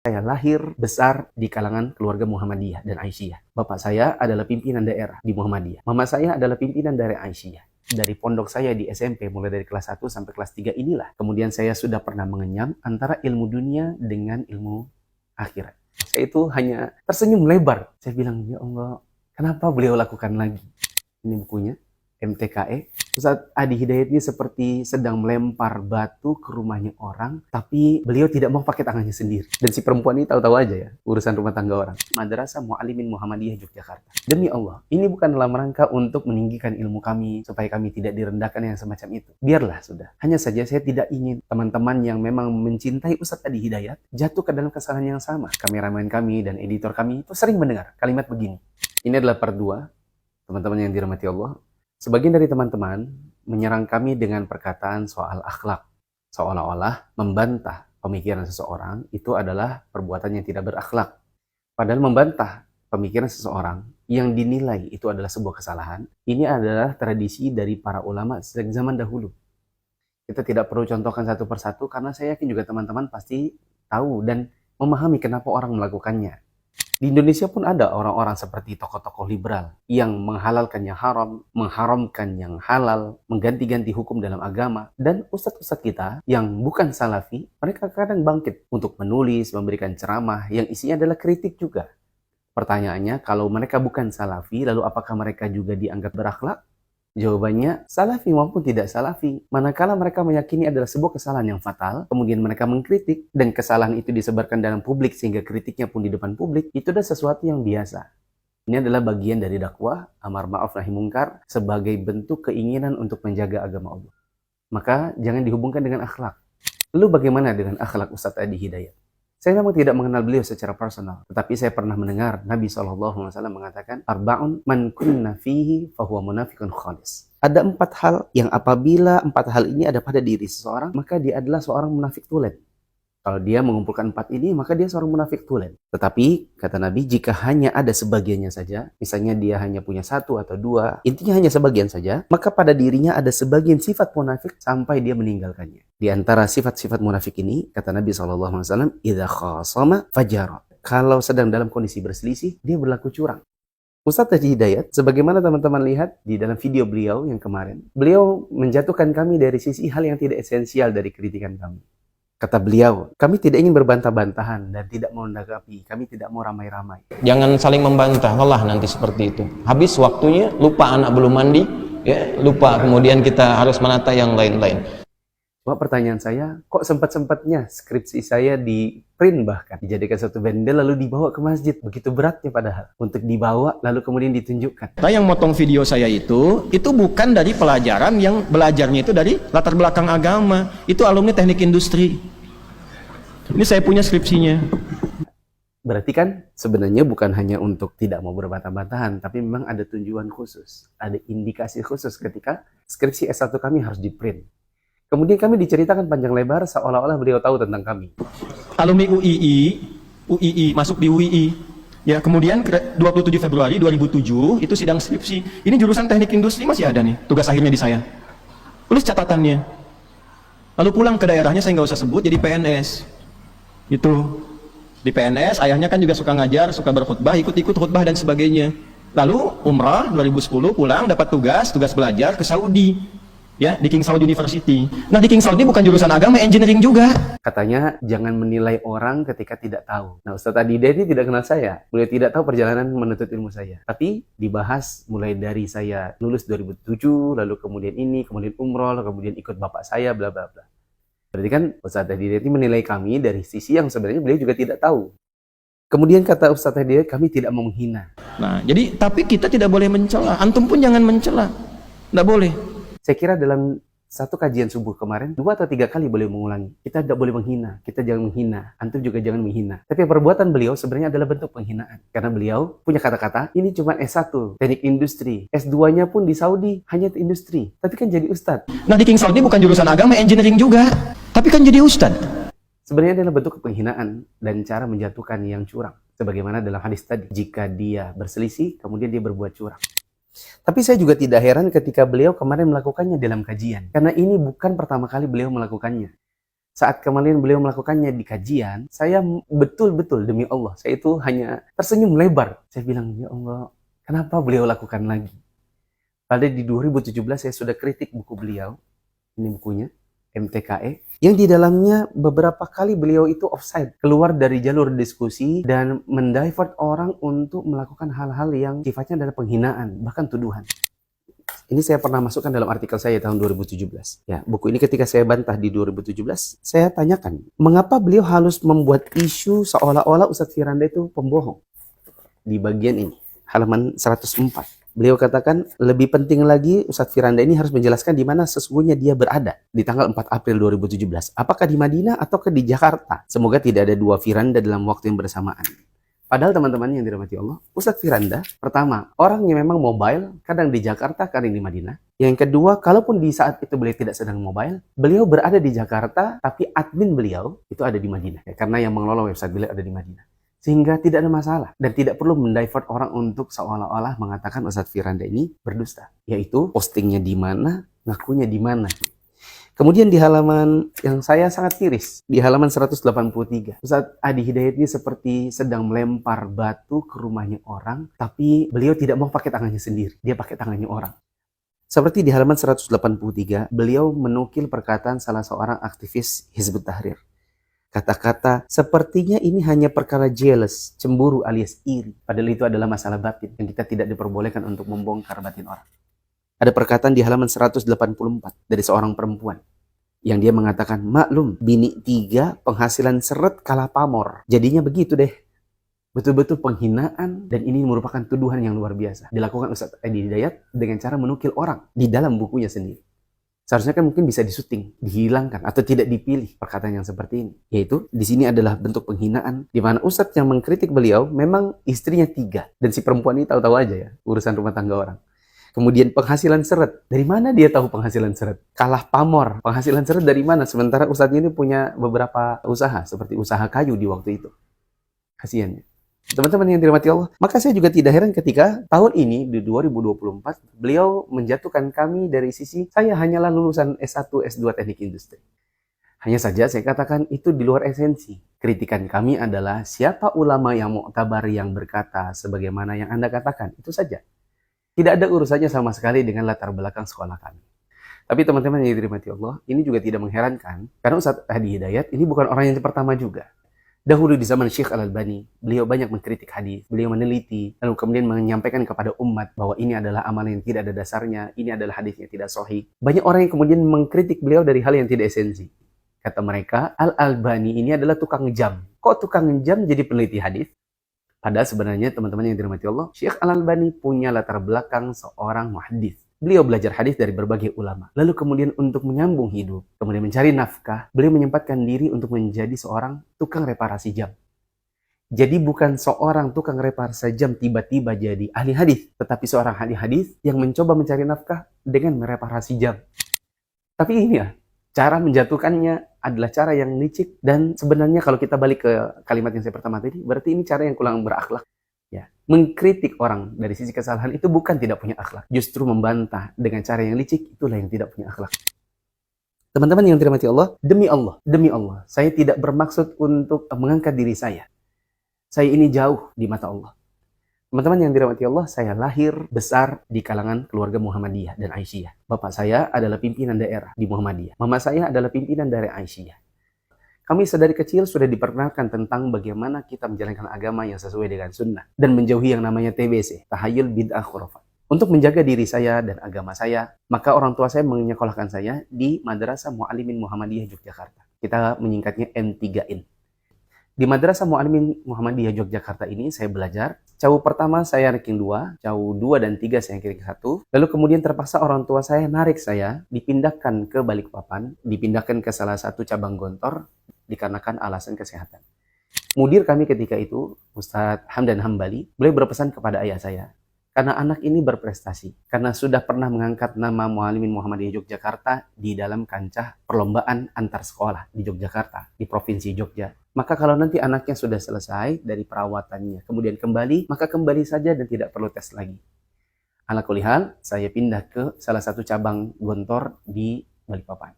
Saya lahir besar di kalangan keluarga Muhammadiyah dan Aisyah. Bapak saya adalah pimpinan daerah di Muhammadiyah. Mama saya adalah pimpinan dari Aisyah. Dari pondok saya di SMP, mulai dari kelas 1 sampai kelas 3 inilah. Kemudian saya sudah pernah mengenyam antara ilmu dunia dengan ilmu akhirat. Saya itu hanya tersenyum lebar. Saya bilang, ya Allah, kenapa beliau lakukan lagi? Ini bukunya, MTKE. Ustaz Adi Hidayat ini seperti sedang melempar batu ke rumahnya orang, tapi beliau tidak mau pakai tangannya sendiri. Dan si perempuan ini tahu-tahu aja ya, urusan rumah tangga orang. Madrasah Mu'alimin Muhammadiyah Yogyakarta. Demi Allah, ini bukan dalam rangka untuk meninggikan ilmu kami, supaya kami tidak direndahkan yang semacam itu. Biarlah sudah. Hanya saja saya tidak ingin teman-teman yang memang mencintai Ustaz Adi Hidayat jatuh ke dalam kesalahan yang sama. Kameramen kami dan editor kami itu sering mendengar kalimat begini. Ini adalah part 2, teman-teman yang dirahmati Allah. Sebagian dari teman-teman menyerang kami dengan perkataan soal akhlak, seolah-olah membantah pemikiran seseorang itu adalah perbuatan yang tidak berakhlak. Padahal membantah pemikiran seseorang yang dinilai itu adalah sebuah kesalahan, ini adalah tradisi dari para ulama sejak zaman dahulu. Kita tidak perlu contohkan satu persatu karena saya yakin juga teman-teman pasti tahu dan memahami kenapa orang melakukannya. Di Indonesia pun ada orang-orang seperti tokoh-tokoh liberal yang menghalalkan yang haram, mengharamkan yang halal, mengganti-ganti hukum dalam agama. Dan ustadz-ustadz kita yang bukan salafi, mereka kadang bangkit untuk menulis, memberikan ceramah yang isinya adalah kritik juga. Pertanyaannya, kalau mereka bukan salafi, lalu apakah mereka juga dianggap berakhlak? Jawabannya, salafi maupun tidak salafi. Manakala mereka meyakini adalah sebuah kesalahan yang fatal, kemudian mereka mengkritik, dan kesalahan itu disebarkan dalam publik sehingga kritiknya pun di depan publik, itu adalah sesuatu yang biasa. Ini adalah bagian dari dakwah, amar ma'ruf nahi mungkar, sebagai bentuk keinginan untuk menjaga agama Allah. Maka jangan dihubungkan dengan akhlak. Lalu bagaimana dengan akhlak Ustaz Adi Hidayat? Saya memang tidak mengenal beliau secara personal, tetapi saya pernah mendengar Nabi SAW mengatakan, Arba'un man kunna fihi fahuwa munafiqun khalis. Ada 4 hal yang apabila 4 hal ini ada pada diri seseorang, maka dia adalah seorang munafik tulen. Kalau dia mengumpulkan 4 ini, maka dia seorang munafik tulen. Tetapi, kata Nabi, jika hanya ada sebagiannya saja, misalnya dia hanya punya 1 atau 2, intinya hanya sebagian saja, maka pada dirinya ada sebagian sifat munafik sampai dia meninggalkannya. Di antara sifat-sifat munafik ini, kata Nabi SAW, idza khasama fajara. Kalau sedang dalam kondisi berselisih, dia berlaku curang. Ustaz Adi Hidayat, sebagaimana teman-teman lihat di dalam video beliau yang kemarin, beliau menjatuhkan kami dari sisi hal yang tidak esensial dari kritikan kami. Kata beliau, kami tidak ingin berbantah-bantahan dan tidak mau menanggapi, kami tidak mau ramai-ramai. Jangan saling membantah, lelah nanti seperti itu. Habis waktunya, lupa anak belum mandi, ya, lupa kemudian kita harus menata yang lain-lain. Cuma pertanyaan saya, kok sempat-sempatnya skripsi saya di print bahkan, dijadikan satu bendel lalu dibawa ke masjid, begitu beratnya padahal, untuk dibawa lalu kemudian ditunjukkan. Nah, yang motong video saya itu bukan dari pelajaran yang belajarnya itu dari latar belakang agama, itu alumni teknik industri. Ini saya punya skripsinya. Berarti kan sebenarnya bukan hanya untuk tidak mau berbantah-bantahan, tapi memang ada tujuan khusus, ada indikasi khusus ketika skripsi S1 kami harus di print. Kemudian kami diceritakan panjang lebar seolah-olah beliau tahu tentang kami. Alumni UII masuk di UII. Ya, kemudian 27 Februari 2007 itu sidang skripsi. Ini jurusan teknik industri masih ada nih, tugas akhirnya di saya. Tulis catatannya. Lalu pulang ke daerahnya, saya nggak usah sebut, jadi PNS. Itu di PNS, ayahnya kan juga suka ngajar, suka berkhutbah, ikut-ikut khutbah dan sebagainya. Lalu umrah 2010 pulang dapat tugas belajar ke Saudi. Ya, di King Saud University. Nah, di King Saud ini bukan jurusan agama, engineering juga. Katanya jangan menilai orang ketika tidak tahu. Nah, Ustaz Adi Hidayat ini tidak kenal saya. Beliau tidak tahu perjalanan menuntut ilmu saya. Tapi dibahas mulai dari saya lulus 2007, lalu kemudian ini, kemudian umroh, lalu kemudian ikut bapak saya, bla bla bla. Berarti kan Ustaz Adi Hidayat ini menilai kami dari sisi yang sebenarnya beliau juga tidak tahu. Kemudian kata Ustaz Adi Hidayat, kami tidak mau menghina. Nah, jadi tapi kita tidak boleh mencela. Antum pun jangan mencela. Tidak boleh. Saya kira dalam satu kajian subuh kemarin, 2 atau 3 kali beliau mengulangi. Kita tidak boleh menghina, kita jangan menghina, antum juga jangan menghina. Tapi perbuatan beliau sebenarnya adalah bentuk penghinaan. Karena beliau punya kata-kata, ini cuma S1, teknik industri. S2-nya pun di Saudi, hanya industri. Tapi kan jadi ustadz. Nah, di King Saud ini bukan jurusan agama, engineering juga. Tapi kan jadi ustadz. Sebenarnya adalah bentuk penghinaan dan cara menjatuhkan yang curang. Sebagaimana dalam hadis tadi, jika dia berselisih, kemudian dia berbuat curang. Tapi saya juga tidak heran ketika beliau kemarin melakukannya dalam kajian. Karena ini bukan pertama kali beliau melakukannya. Saat kemarin beliau melakukannya di kajian, saya betul-betul demi Allah, saya itu hanya tersenyum lebar. Saya bilang, ya Allah, kenapa beliau lakukan lagi? Pada di 2017 saya sudah kritik buku beliau, ini bukunya, MTKE, yang di dalamnya beberapa kali beliau itu offside, keluar dari jalur diskusi dan mendivert orang untuk melakukan hal-hal yang sifatnya adalah penghinaan, bahkan tuduhan. Ini saya pernah masukkan dalam artikel saya tahun 2017. Ya, buku ini ketika saya bantah di 2017, saya tanyakan, mengapa beliau harus membuat isu seolah-olah Ustadz Firanda itu pembohong? Di bagian ini, halaman 104. Beliau katakan, lebih penting lagi Ustadz Firanda ini harus menjelaskan di mana sesungguhnya dia berada di tanggal 4 April 2017. Apakah di Madinah ataukah di Jakarta? Semoga tidak ada dua Firanda dalam waktu yang bersamaan. Padahal teman-teman yang dirahmati Allah, Ustadz Firanda, pertama, orangnya memang mobile, kadang di Jakarta, kadang di Madinah. Yang kedua, kalaupun di saat itu beliau tidak sedang mobile, beliau berada di Jakarta, tapi admin beliau itu ada di Madinah. Ya, karena yang mengelola website beliau ada di Madinah. Sehingga tidak ada masalah. Dan tidak perlu mendivert orang untuk seolah-olah mengatakan Ustadz Firanda ini berdusta. Yaitu postingnya di mana, ngakunya di mana. Kemudian di halaman yang saya sangat tiris, di halaman 183, Ustadz Adi Hidayat ini seperti sedang melempar batu ke rumahnya orang, tapi beliau tidak mau pakai tangannya sendiri, dia pakai tangannya orang. Seperti di halaman 183, beliau menukil perkataan salah seorang aktivis Hizbut Tahrir. Kata-kata, sepertinya ini hanya perkara jealous, cemburu alias iri. Padahal itu adalah masalah batin yang kita tidak diperbolehkan untuk membongkar batin orang. Ada perkataan di halaman 184 dari seorang perempuan yang dia mengatakan, maklum, bini 3 penghasilan seret kalah pamor. Jadinya begitu deh. Betul-betul penghinaan dan ini merupakan tuduhan yang luar biasa. Dilakukan Ustadz Adi Hidayat dengan cara menukil orang di dalam bukunya sendiri. Seharusnya kan mungkin bisa disuting, dihilangkan atau tidak dipilih perkataan yang seperti ini. Yaitu di sini adalah bentuk penghinaan di mana Ustadz yang mengkritik beliau memang istrinya 3 dan si perempuan ini tahu-tahu aja ya urusan rumah tangga orang. Kemudian penghasilan seret. Dari mana dia tahu penghasilan seret? Kalah pamor. Penghasilan seret dari mana? Sementara Ustadz ini punya beberapa usaha. Seperti usaha kayu di waktu itu. Kasihan. Teman-teman yang dirahmati Allah. Maka saya juga tidak heran ketika tahun ini, di 2024, beliau menjatuhkan kami dari sisi, saya hanyalah lulusan S1, S2 Teknik Industri. Hanya saja saya katakan itu di luar esensi. Kritikan kami adalah siapa ulama yang mu'tabar yang berkata sebagaimana yang Anda katakan. Itu saja. Tidak ada urusannya sama sekali dengan latar belakang sekolah kami. Tapi teman-teman yang dirahmati Allah, ini juga tidak mengherankan. Karena Ustadz Adi Hidayat ini bukan orang yang pertama juga. Dahulu di zaman Syekh Al-Albani, beliau banyak mengkritik hadis, beliau meneliti, lalu kemudian menyampaikan kepada umat bahwa ini adalah amalan yang tidak ada dasarnya, ini adalah hadis yang tidak sahih. Banyak orang yang kemudian mengkritik beliau dari hal yang tidak esensi. Kata mereka, Al-Albani ini adalah tukang jam. Kok tukang jam jadi peneliti hadis? Padahal sebenarnya teman-teman yang dirahmati Allah, Syekh Al-Albani punya latar belakang seorang muhaddits. Beliau belajar hadis dari berbagai ulama. Lalu kemudian untuk menyambung hidup, kemudian mencari nafkah, beliau menyempatkan diri untuk menjadi seorang tukang reparasi jam. Jadi bukan seorang tukang reparasi jam tiba-tiba jadi ahli hadis, tetapi seorang ahli hadis yang mencoba mencari nafkah dengan mereparasi jam. Tapi ini ya, cara menjatuhkannya adalah cara yang licik dan sebenarnya kalau kita balik ke kalimat yang saya pertama tadi, berarti ini cara yang kurang berakhlak. Ya, mengkritik orang dari sisi kesalahan itu bukan tidak punya akhlak, justru membantah dengan cara yang licik itulah yang tidak punya akhlak. Teman-teman yang dirahmati Allah, demi Allah, saya tidak bermaksud untuk mengangkat diri saya. Saya ini jauh di mata Allah. Teman-teman yang dirahmati Allah, saya lahir besar di kalangan keluarga Muhammadiyah dan Aisyah. Bapak saya adalah pimpinan daerah di Muhammadiyah. Mama saya adalah pimpinan dari Aisyah. Kami sedari kecil sudah diperkenalkan tentang bagaimana kita menjalankan agama yang sesuai dengan sunnah. Dan menjauhi yang namanya TBC, tahayul bid'ah khurafat. Untuk menjaga diri saya dan agama saya, maka orang tua saya menyekolahkan saya di Madrasah Mu'allimin Muhammadiyah Yogyakarta. Kita menyingkatnya M3IN. Di Madrasah Mu'allimin Muhammadiyah Yogyakarta ini saya belajar. Cawu pertama saya ranking 2, cawu 2 dan 3 saya ranking 1. Lalu kemudian terpaksa orang tua saya narik saya, dipindahkan ke Balikpapan, dipindahkan ke salah satu cabang Gontor, dikarenakan alasan kesehatan. Mudir kami ketika itu, Ustadz Hamdan Hambali, beliau berpesan kepada ayah saya, karena anak ini berprestasi, karena sudah pernah mengangkat nama Mu'allimin Muhammadiyah Yogyakarta di dalam kancah perlombaan antar sekolah di Yogyakarta, di Provinsi Jogja. Maka kalau nanti anaknya sudah selesai dari perawatannya, kemudian kembali, maka kembali saja dan tidak perlu tes lagi. Ala kulli hal, saya pindah ke salah satu cabang Gontor di Balikpapan.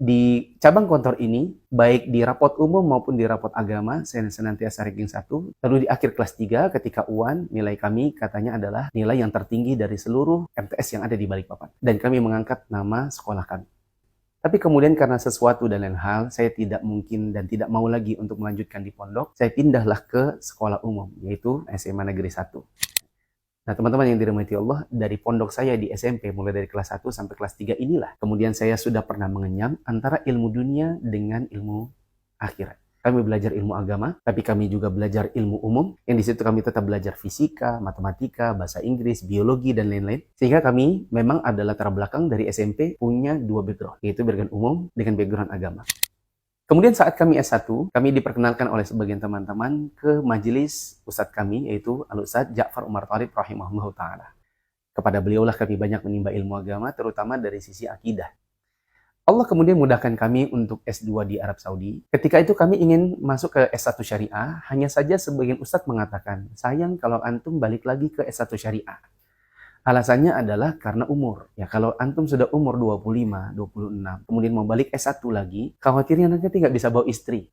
Di cabang kantor ini, baik di rapot umum maupun di rapot agama, saya senantiasa ranking 1. Lalu di akhir kelas 3, ketika UAN, nilai kami katanya adalah nilai yang tertinggi dari seluruh MTS yang ada di Balikpapan. Dan kami mengangkat nama sekolah kami. Tapi kemudian karena sesuatu dan lain hal, saya tidak mungkin dan tidak mau lagi untuk melanjutkan di pondok. Saya pindahlah ke sekolah umum, yaitu SMA Negeri 1. Nah, teman-teman yang dirahmati Allah, dari pondok saya di SMP, mulai dari kelas 1 sampai kelas 3 inilah, kemudian saya sudah pernah mengenyam antara ilmu dunia dengan ilmu akhirat. Kami belajar ilmu agama, tapi kami juga belajar ilmu umum, yang di situ kami tetap belajar fisika, matematika, bahasa Inggris, biologi, dan lain-lain. Sehingga kami memang ada latar belakang dari SMP punya 2 background, yaitu background umum dengan background agama. Kemudian saat kami S1, kami diperkenalkan oleh sebagian teman-teman ke majelis ustadz kami, yaitu Al-Ustadz Ja'far Umar Thalib rahimahullah ta'ala. Kepada beliaulah kami banyak menimba ilmu agama, terutama dari sisi akidah. Allah kemudian mudahkan kami untuk S2 di Arab Saudi. Ketika itu kami ingin masuk ke S1 Syariah, hanya saja sebagian ustadz mengatakan, sayang kalau antum balik lagi ke S1 Syariah. Alasannya adalah karena umur. Ya, kalau antum sudah umur 25, 26, kemudian mau balik S1 lagi, khawatirnya nanti nggak bisa bawa istri.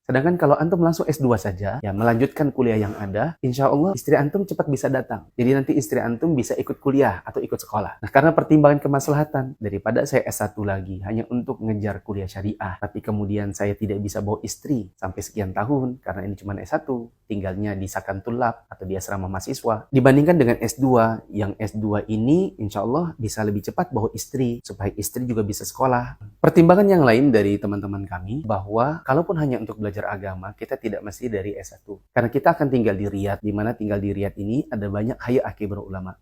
Sedangkan kalau antum langsung S2 saja, ya melanjutkan kuliah yang ada, insya Allah istri antum cepat bisa datang. Jadi nanti istri antum bisa ikut kuliah atau ikut sekolah. Nah, karena pertimbangan kemaslahatan, daripada saya S1 lagi hanya untuk ngejar kuliah syariah, tapi kemudian saya tidak bisa bawa istri sampai sekian tahun, karena ini cuma S1, tinggalnya di Sakan Tulab atau di asrama mahasiswa. Dibandingkan dengan S2, yang S2 ini insya Allah bisa lebih cepat bawa istri, supaya istri juga bisa sekolah. Pertimbangan yang lain dari teman-teman kami, bahwa kalaupun hanya untuk belajar agama, kita tidak mesti dari S1. Karena kita akan tinggal di Riyadh, di mana tinggal di Riyadh ini ada banyak hayat akibir ulama.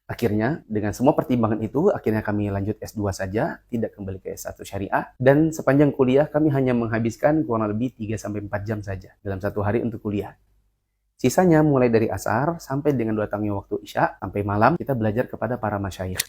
Akhirnya, dengan semua pertimbangan itu, akhirnya kami lanjut S2 saja, tidak kembali ke S1 Syariah, dan sepanjang kuliah kami hanya menghabiskan kurang lebih 3-4 jam saja dalam satu hari untuk kuliah. Sisanya mulai dari asar sampai dengan datangnya waktu Isya, sampai malam kita belajar kepada para masyayikh.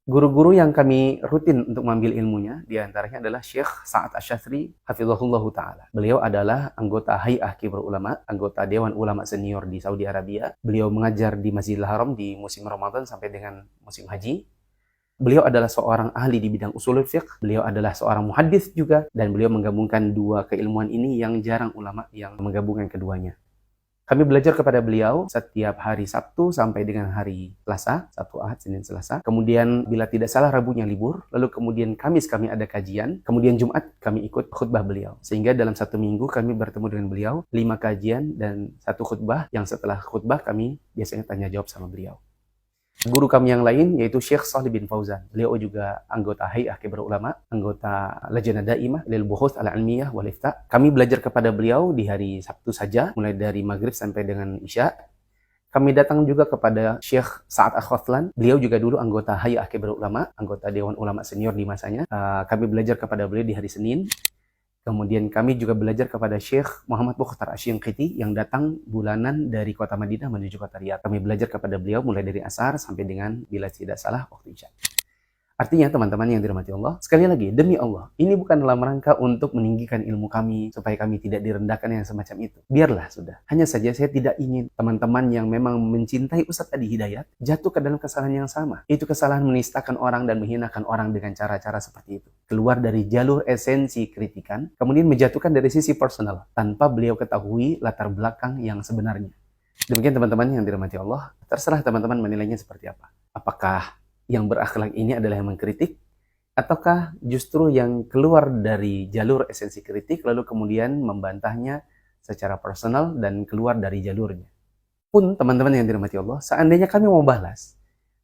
Guru-guru yang kami rutin untuk mengambil ilmunya, diantaranya adalah Syekh Sa'ad Asy-Syadzili hafizahullah ta'ala. Beliau adalah anggota Hay'ah Kibarul Ulama, anggota Dewan Ulama Senior di Saudi Arabia. Beliau mengajar di Masjidil Haram di musim Ramadan sampai dengan musim haji. Beliau adalah seorang ahli di bidang usulul fiqh, beliau adalah seorang muhaddits juga, dan beliau menggabungkan dua keilmuan ini yang jarang ulama yang menggabungkan keduanya. Kami belajar kepada beliau setiap hari Sabtu sampai dengan hari Selasa, Sabtu, Ahad, Senin, Selasa. Kemudian bila tidak salah Rabunya libur, lalu kemudian Kamis kami ada kajian, kemudian Jumat kami ikut khutbah beliau. Sehingga dalam satu minggu kami bertemu dengan beliau, 5 kajian dan 1 khutbah, yang setelah khutbah kami biasanya tanya jawab sama beliau. Guru kami yang lain yaitu Syekh Shalih bin Fauzan. Beliau juga anggota Hay'ah Kibarul Ulama, anggota Lajnah Daimah lil Buhuts al-Ilmiyah wal Ifta. Kami belajar kepada beliau di hari Sabtu saja, mulai dari Maghrib sampai dengan Isya. Kami datang juga kepada Syekh Sa'ad Al-Khathlan. Beliau juga dulu anggota Hay'ah Kibarul Ulama, anggota Dewan Ulama Senior di masanya. Kami belajar kepada beliau di hari Senin. Kemudian kami juga belajar kepada Syekh Muhammad Mukhtar Asy-Shinqiti yang datang bulanan dari kota Madinah menuju kota Riyadh. Kami belajar kepada beliau mulai dari asar sampai dengan bila tidak salah waktu Isya. Artinya teman-teman yang dirahmati Allah, sekali lagi demi Allah, ini bukan dalam rangka untuk meninggikan ilmu kami supaya kami tidak direndahkan yang semacam itu. Biarlah sudah. Hanya saja saya tidak ingin teman-teman yang memang mencintai Ustadz Adi Hidayat jatuh ke dalam kesalahan yang sama. Itu kesalahan menistakan orang dan menghinakan orang dengan cara-cara seperti itu. Keluar dari jalur esensi kritikan, kemudian menjatuhkan dari sisi personal tanpa beliau ketahui latar belakang yang sebenarnya. Demikian teman-teman yang dirahmati Allah, terserah teman-teman menilainya seperti apa. Apakah yang berakhlak ini adalah yang mengkritik, ataukah justru yang keluar dari jalur esensi kritik lalu kemudian membantahnya secara personal dan keluar dari jalurnya. Pun teman-teman yang dirahmati Allah, seandainya kami mau balas,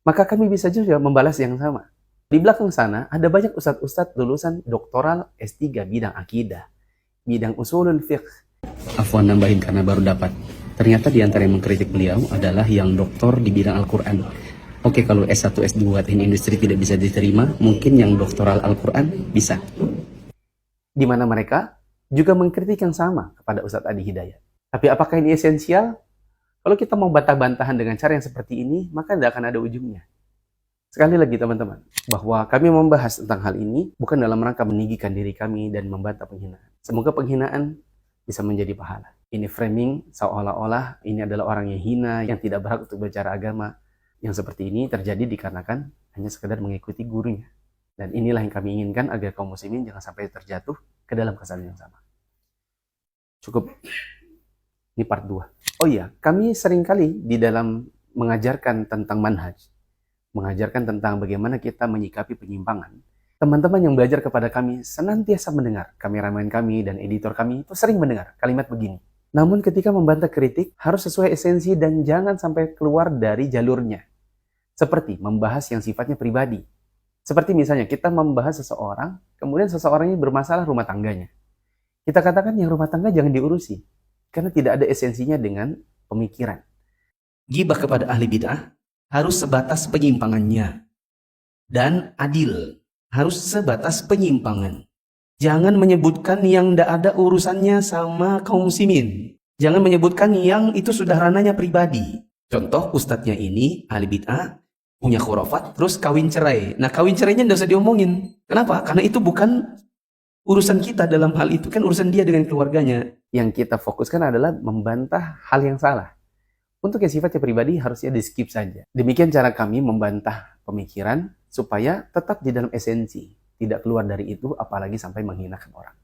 maka kami bisa juga membalas yang sama. Di belakang sana ada banyak ustadz-ustadz lulusan doktoral S3 bidang akidah, bidang usulul fiqh. Afwan nambahin karena baru dapat. Ternyata di antara yang mengkritik beliau adalah yang doktor di bidang Al-Quran. Oke, kalau S1, S2 teknik industri tidak bisa diterima, mungkin yang doktoral Al-Quran bisa. Di mana mereka juga mengkritik yang sama kepada Ustadz Adi Hidayat. Tapi apakah ini esensial? Kalau kita mau bantah-bantahan dengan cara yang seperti ini, maka tidak akan ada ujungnya. Sekali lagi teman-teman, bahwa kami membahas tentang hal ini bukan dalam rangka meninggikan diri kami dan membantah penghinaan. Semoga penghinaan bisa menjadi pahala. Ini framing seolah-olah ini adalah orang yang hina, yang tidak berhak untuk bicara agama. Yang seperti ini terjadi dikarenakan hanya sekedar mengikuti gurunya. Dan inilah yang kami inginkan agar kaum muslimin jangan sampai terjatuh ke dalam kesalahan yang sama. Cukup. Ini part 2. Oh iya, kami seringkali di dalam mengajarkan tentang manhaj, mengajarkan tentang bagaimana kita menyikapi penyimpangan. Teman-teman yang belajar kepada kami senantiasa mendengar, kameramen kami dan editor kami itu sering mendengar kalimat begini. Namun ketika membantah kritik, harus sesuai esensi dan jangan sampai keluar dari jalurnya. Seperti membahas yang sifatnya pribadi. Seperti misalnya kita membahas seseorang, kemudian seseorang ini bermasalah rumah tangganya. Kita katakan yang rumah tangga jangan diurusi, karena tidak ada esensinya dengan pemikiran. Gibah kepada ahli bid'ah harus sebatas penyimpangannya. Dan adil harus sebatas penyimpangan. Jangan menyebutkan yang tidak ada urusannya sama kaum muslimin. Jangan menyebutkan yang itu sudah ranahnya pribadi. Contoh ustadznya ini ahli bid'ah, punya khurafat, terus kawin cerai. Nah kawin cerainya tidak usah diomongin. Kenapa? Karena itu bukan urusan kita dalam hal itu, kan urusan dia dengan keluarganya. Yang kita fokuskan adalah membantah hal yang salah. Untuk yang sifatnya pribadi harusnya di skip saja. Demikian cara kami membantah pemikiran supaya tetap di dalam esensi. Tidak keluar dari itu apalagi sampai menghinakan orang.